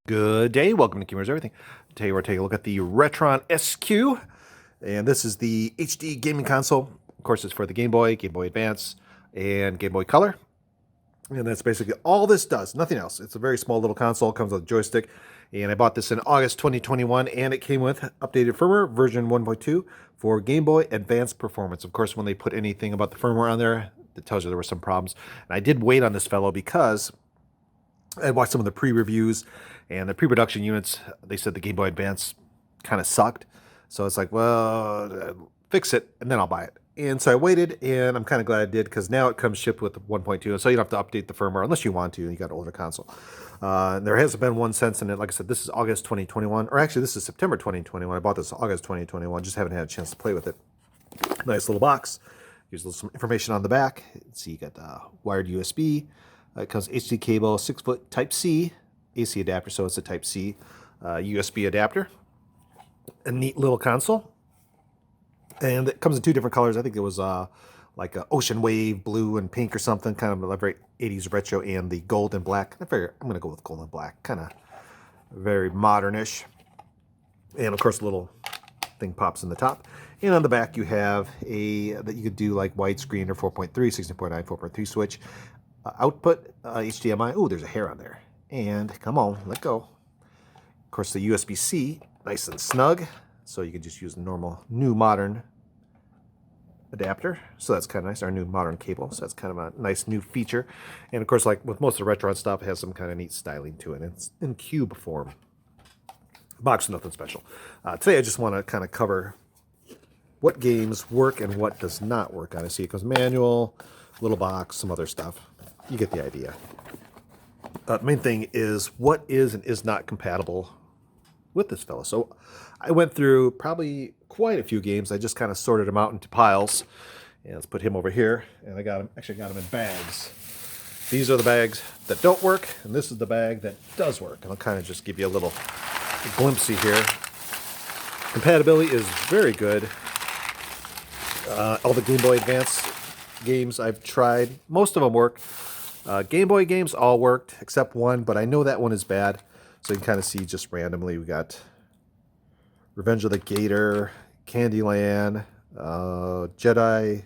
Good day, welcome to King William's Everything. Today we're taking a look at the Retron SQ, and this is the HD gaming console. Of course, it's for the Game Boy, Game Boy Advance, and Game Boy Color. And that's basically all this does, nothing else. It's a very small little console, comes with a joystick, and I bought this in August 2021, and it came with updated firmware, version 1.2, for Game Boy Advance performance. Of course, when they put anything about the firmware on there, it tells you there were some problems. And I did wait on this fellow because I watched some of the pre-reviews, and the pre-production units, they said the Game Boy Advance kind of sucked. So it's like, well, fix it, and then I'll buy it. And so I waited, and I'm kind of glad I did, because now it comes shipped with 1.2, so you don't have to update the firmware unless you want to, and you got an older console. There hasn't been one since, and like I said, this is August 2021, or actually this is September 2021. I bought this August 2021, just haven't had a chance to play with it. Nice little box. Here's some information on the back. See, you got wired USB. It comes HD cable, 6-foot Type-C, AC adapter, so it's a Type-C USB adapter. A neat little console. And it comes in two different colors. I think it was like a ocean wave, blue and pink or something, kind of a very 80s retro, and the gold and black. I figure I'm going to go with gold and black, kind of very modernish. And of course, a little thing pops in the top. And on the back, you have that you could do like widescreen or 4.3, 16.9, 4.3 switch. Output, HDMI. Oh, there's a hair on there. And come on, let go. Of course, the USB-C, nice and snug. So you can just use a normal, new, modern adapter. So that's kind of nice, our new modern cable. So that's kind of a nice new feature. And of course, like with most of the Retron stuff, it has some kind of neat styling to it. It's in cube form. Box is nothing special. Today, I just want to kind of cover what games work and what does not work on it. See, it goes manual, little box, some other stuff. You get the idea. The main thing is what is and is not compatible with this fella. So I went through probably quite a few games. I just kind of sorted them out into piles. And let's put him over here. And I got him, actually got him in bags. These are the bags that don't work, and this is the bag that does work. And I'll kind of just give you a little glimpsey here. Compatibility is very good. All the Game Boy Advance games I've tried, most of them work. Game Boy games all worked except one, but I know that one is bad. So you can kind of see just randomly, we got Revenge of the Gator, Candyland, Jedi,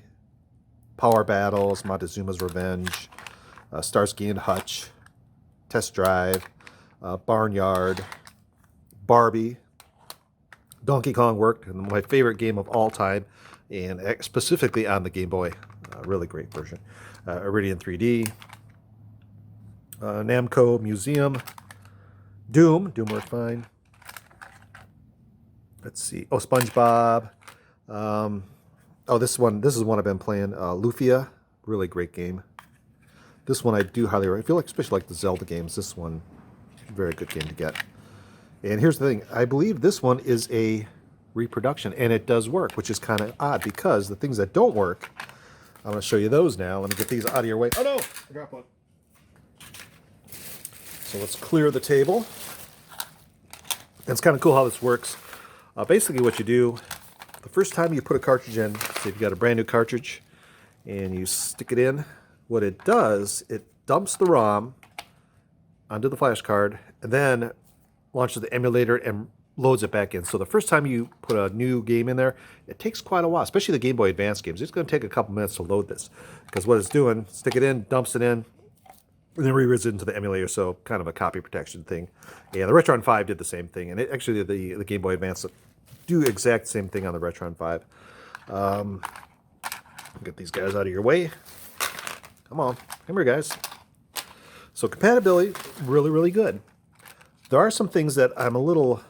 Power Battles, Montezuma's Revenge, Starsky and Hutch, Test Drive, Barnyard, Barbie, Donkey Kong worked, and my favorite game of all time, and specifically on the Game Boy, really great version. Iridian 3D, Namco Museum, Doom worked fine. Let's see. Oh, SpongeBob. This is one I've been playing. Lufia, really great game. This one I do highly recommend. I feel like, especially like the Zelda games, this one, very good game to get. And here's the thing. I believe this one is a reproduction, and it does work, which is kind of odd because the things that don't work, I'm going to show you those now. Let me get these out of your way. Oh no, I dropped one. So let's clear the table. It's kind of cool how this works. Basically what you do, the first time you put a cartridge in, say if you got a brand new cartridge and you stick it in, what it does, it dumps the ROM onto the flash card and then launches the emulator and loads it back in. So the first time you put a new game in there, it takes quite a while, especially the Game Boy Advance games. It's going to take a couple minutes to load this because what it's doing, stick it in, dumps it in, and then reroutes it into the emulator, so kind of a copy protection thing. Yeah, the Retron 5 did the same thing, and actually the Game Boy Advance do exact same thing on the Retron 5. Get these guys out of your way. Come on, come here, guys. So compatibility, really, really good. There are some things that I'm a little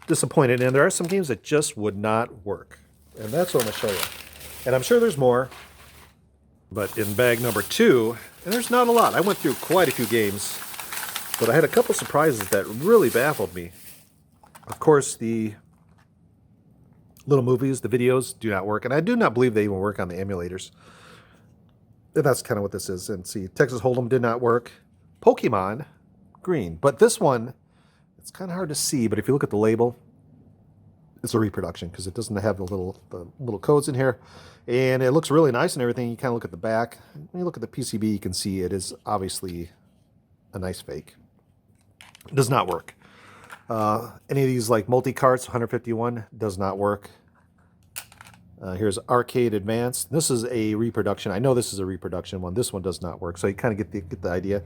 disappointed in. There are some games that just would not work, and that's what I'm going to show you. And I'm sure there's more. But in bag number 2, and there's not a lot. I went through quite a few games, but I had a couple surprises that really baffled me. Of course, the little movies, the videos do not work, and I do not believe they even work on the emulators. And that's kind of what this is. And see, Texas Hold'em did not work. Pokemon, green. But this one, it's kind of hard to see, but if you look at the label, it's a reproduction because it doesn't have the little codes in here. And it looks really nice and everything. You kind of look at the back. When you look at the PCB, you can see it is obviously a nice fake. Does not work. Any of these like multi-carts, 151, does not work. Here's Arcade Advanced. This is a reproduction. I know this is a reproduction one. This one does not work, so you kind of get the idea.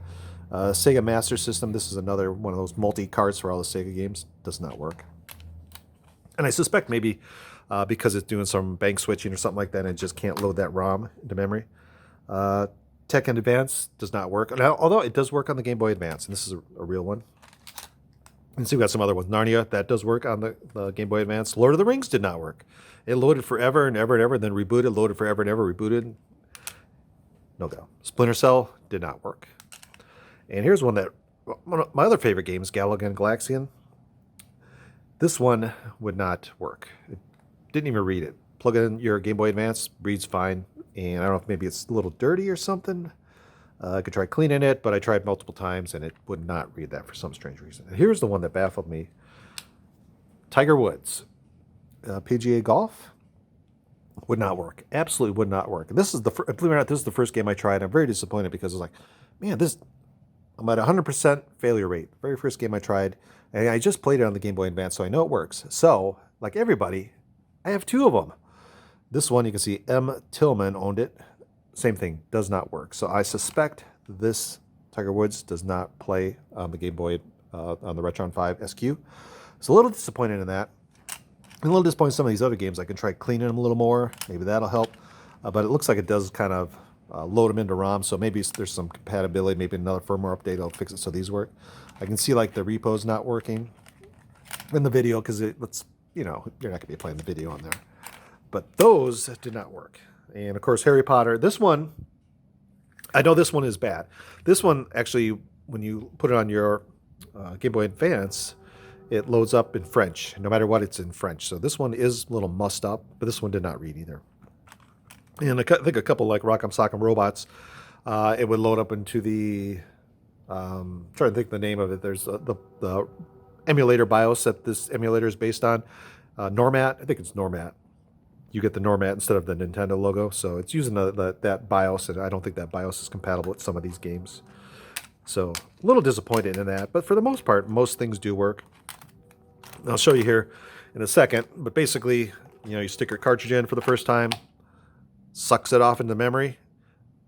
Sega Master System. This is another one of those multi-carts for all the Sega games. Does not work. And I suspect maybe because it's doing some bank switching or something like that, and it just can't load that ROM into memory. Tekken Advance does not work. Now, although it does work on the Game Boy Advance, and this is a real one. And so we've got some other ones. Narnia, that does work on the Game Boy Advance. Lord of the Rings did not work. It loaded forever and ever and ever, then rebooted, loaded forever and ever, rebooted. No go. Splinter Cell did not work. And here's one that, one of my other favorite games, Galaga Galaxian. This one would not work. It didn't even read it. Plug in your Game Boy Advance, reads fine. And I don't know if maybe it's a little dirty or something. I could try cleaning it, but I tried multiple times and it would not read that for some strange reason. And here's the one that baffled me. Tiger Woods. PGA Golf would not work. Absolutely would not work. And this is believe it or not, this is the first game I tried. I'm very disappointed because it's like, man, I'm at 100% failure rate. Very first game I tried. And I just played it on the Game Boy Advance, so I know it works. So, like everybody, I have two of them. This one, you can see M. Tillman owned it. Same thing, does not work. So I suspect this Tiger Woods does not play on the Game Boy, on the Retron 5 SQ. So a little disappointed in that. I'm a little disappointed in some of these other games. I can try cleaning them a little more. Maybe that'll help. But it looks like it does kind of load them into ROM. So maybe there's some compatibility. Maybe another firmware update will fix it so these work. I can see like the repo's not working in the video because it's, you're not going to be playing the video on there. But those did not work. And of course, Harry Potter. This one, I know this one is bad. This one, actually, when you put it on your Game Boy Advance, it loads up in French. No matter what, it's in French. So this one is a little mussed up, but this one did not read either. And I think a couple like Rock'em Sock'em Robots, it would load up into the, trying to think the name of it. There's the emulator BIOS that this emulator is based on. Normat, I think it's Normat. You get the Normat instead of the Nintendo logo. So it's using that BIOS, and I don't think that BIOS is compatible with some of these games. So a little disappointed in that. But for the most part, most things do work. I'll show you here in a second. But basically, you stick your cartridge in for the first time, sucks it off into memory,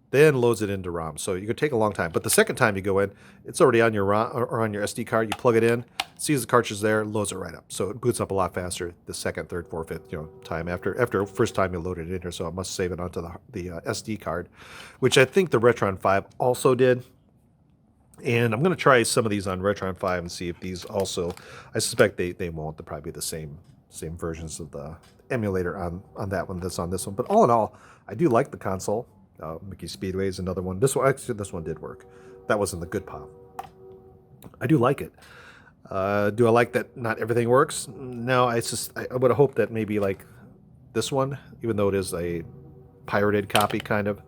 then loads it into ROM. So you could take a long time. But the second time you go in, it's already on your ROM or on your SD card. You plug it in, sees the cartridge there, loads it right up. So it boots up a lot faster the second, third, fourth, fifth, time after first time you loaded it in here. So it must save it onto the SD card, which I think the Retron 5 also did. And I'm going to try some of these on Retron 5 and see if these also, I suspect they won't. They'll probably be the same versions of the emulator on that one that's on this one. But all in all, I do like the console. Mickey Speedway is another one. This one did work. That wasn't the good pop. I do like it. Do I like that not everything works? No, I would have hoped that maybe like this one, even though it is a pirated copy kind of,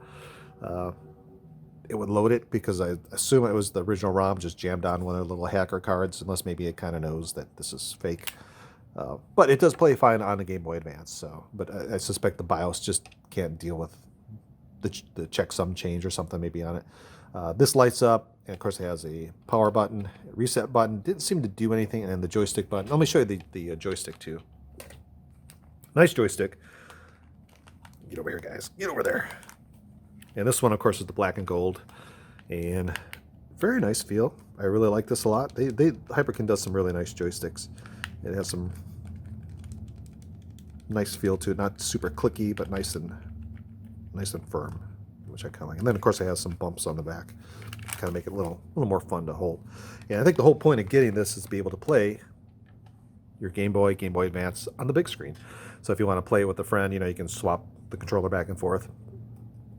it would load it, because I assume it was the original ROM just jammed on one of the little hacker cards, unless maybe it kind of knows that this is fake. But it does play fine on the Game Boy Advance. So, but I suspect the BIOS just can't deal with the checksum change or something maybe on it. This lights up, and of course it has a power button, a reset button. Didn't seem to do anything, and then the joystick button. Let me show you the joystick too. Nice joystick. Get over here, guys. Get over there. And this one, of course, is the black and gold, and very nice feel. I really like this a lot. Hyperkin does some really nice joysticks. It has some nice feel to it, not super clicky, but nice and firm, which I kind of like. And then, of course, it has some bumps on the back, kind of make it a little more fun to hold. And I think the whole point of getting this is to be able to play your Game Boy Advance on the big screen. So if you want to play it with a friend, you can swap the controller back and forth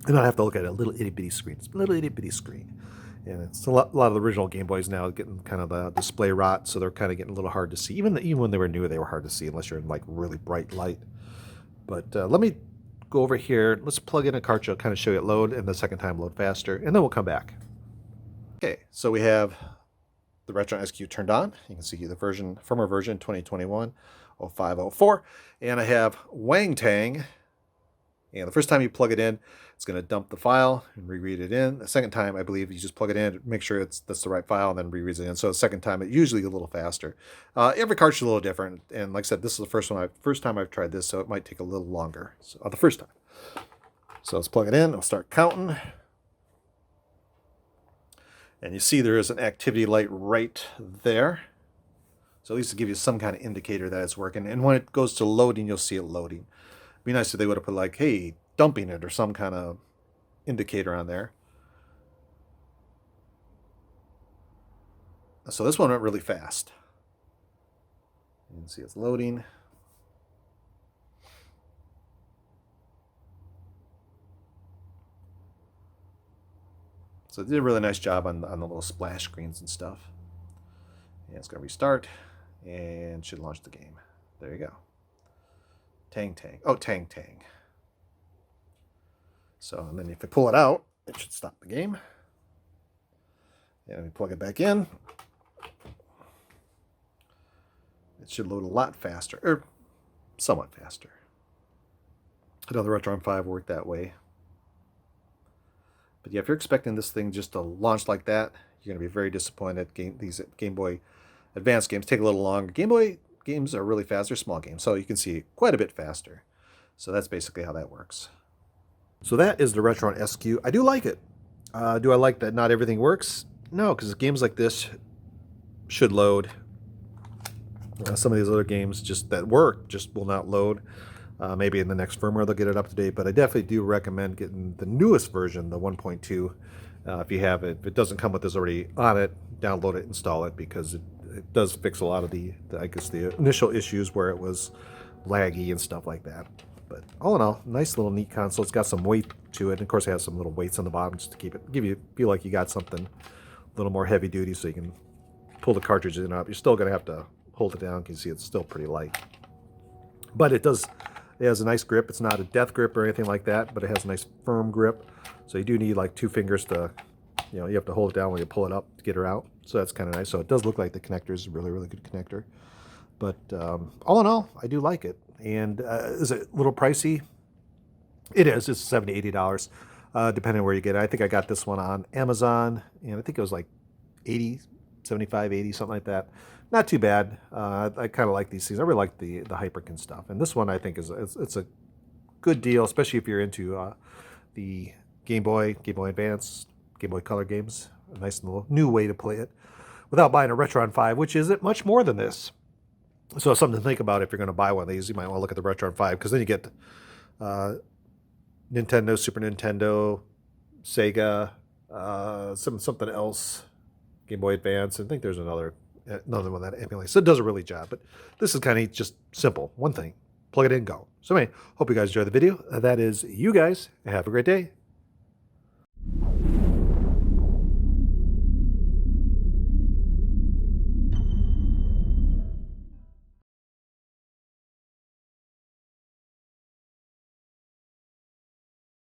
and not have to look at a little itty-bitty screen. It's a little itty-bitty screen. And it's a lot of the original Game Boys now getting kind of the display rot, so they're kind of getting a little hard to see. Even when they were new, they were hard to see unless you're in like really bright light. But let me go over here. Let's plug in a cartridge. I'll kind of show you it load, and the second time load faster, and then we'll come back. Okay, so we have the Retron SQ turned on. You can see the firmware version 2021 0504, and I have Wang Tang And the first time you plug it in, it's going to dump the file and reread it in. The second time, I believe, you just plug it in, make sure that's the right file, and then rereads it in. So the second time, it's usually a little faster. Every cartridge is a little different. And like I said, this is the first time I've tried this, so it might take a little longer. So the first time. So let's plug it in. I'll start counting. And you see there is an activity light right there. So at least to give you some kind of indicator that it's working. And when it goes to loading, you'll see it loading. It'd be nice if they would have put like, hey, dumping it or some kind of indicator on there. So this one went really fast. You can see it's loading. So it did a really nice job on the little splash screens and stuff. And it's going to restart and should launch the game. There you go. Tang Tang. Oh, Tang Tang. So, and then if I pull it out, it should stop the game. And we plug it back in. It should load a lot faster, or somewhat faster. I know the Retron 5 worked that way. But yeah, if you're expecting this thing just to launch like that, you're going to be very disappointed. These Game Boy Advance games take a little longer. Game Boy games are really fast. They're small games, so you can see quite a bit faster. So that's basically how that works. So that is the Retron SQ. I do like it. Do I like that not everything works? No, because games like this should load. Some of these other games just that work just will not load. Maybe in the next firmware they'll get it up to date, but I definitely do recommend getting the newest version, the 1.2. If you have it, if it doesn't come with this already on it, download it, install it, because it does fix a lot of the I guess the initial issues where it was laggy and stuff like that. But all in all, nice little neat console. It's got some weight to it, and of course it has some little weights on the bottom just to give you feel like you got something a little more heavy duty, so you can pull the cartridge in and up. You're still gonna have to hold it down because you see it's still pretty light, but it has a nice grip. It's not a death grip or anything like that, but it has a nice firm grip. So you do need like 2 fingers to, you have to hold it down when you pull it up to get her out. So that's kind of nice. So it does look like the connector is a really, really good connector. But all in all, I do like it. And is it a little pricey? It is. It's $70, $80, depending on where you get it. I think I got this one on Amazon, and I think it was like 80, 75, 80, something like that. Not too bad. I kind of like these things. I really like the Hyperkin stuff. And this one I think it's a good deal, especially if you're into the Game Boy Advance, Game Boy Color games. A nice little new way to play it without buying a Retron 5, which isn't much more than this. So it's something to think about if you're going to buy one of these. You might want to look at the Retron 5, because then you get Nintendo, Super Nintendo, Sega, something else, Game Boy Advance. I think there's another one that emulates. So it does a really job. But this is kind of just simple. One thing. Plug it in, go. So anyway, hope you guys enjoyed the video. That is you guys. Have a great day.